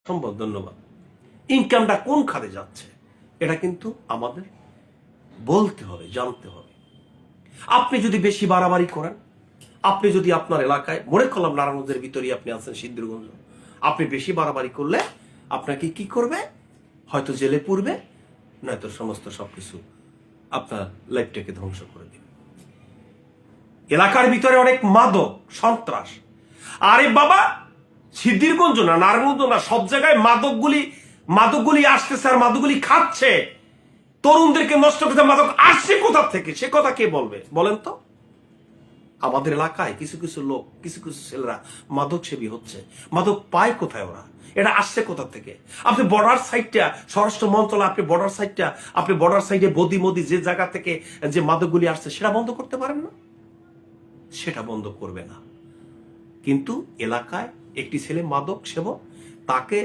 সম্ভব। ধন্যবাদ। ইনকামটা কোন খাতে যাচ্ছে এটা কিন্তু আমাদের বলতে হবে, জানতে হবে। আপনি যদি বেশি বাড়াবাড়ি করেন, আপনি যদি আপনার এলাকায়, মনে করলাম নারায়ণগঞ্জের ভিতরেই আপনি আছেন, সিদ্ধিরগঞ্জ, আপনি বেশি বাড়াবাড়ি করলে আপনাকে কি করবে? হয়তো জেলে পুরবে, নয়তো সমস্ত সবকিছু আপনার লাইফটাকে ধ্বংস করে দেবে। এলাকার ভিতরে অনেক মাদক, সন্ত্রাস। আরে বাবা, সিদ্ধিরগঞ্জ না, নারায়ণগঞ্জ না, সব জায়গায় মাদকগুলি আসতেছে আর মাদকগুলি খাচ্ছে। তরুণদেরকে নষ্ট করতে মাদক আসছে কোথা থেকে, সে কথা কে বলবে বলেন তো? আমাদের এলাকায় কিছু কিছু লোক, কিছু কিছু ছেলেরা মাদক সেবী হচ্ছে। মাদক পায় কোথায় ওরা? এটা আসছে কোথা থেকে? আপনি বর্ডার সাইডটা, স্বরাষ্ট্র মন্ত্রণালয়, আপনি বর্ডার সাইডে বদি মদি যে জায়গা থেকে যে মাদকগুলি আসছে সেটা বন্ধ করতে পারেন না? সেটা বন্ধ করবে না। কিন্তু এলাকায় একটি ছেলে মাদক সেবক, তাকে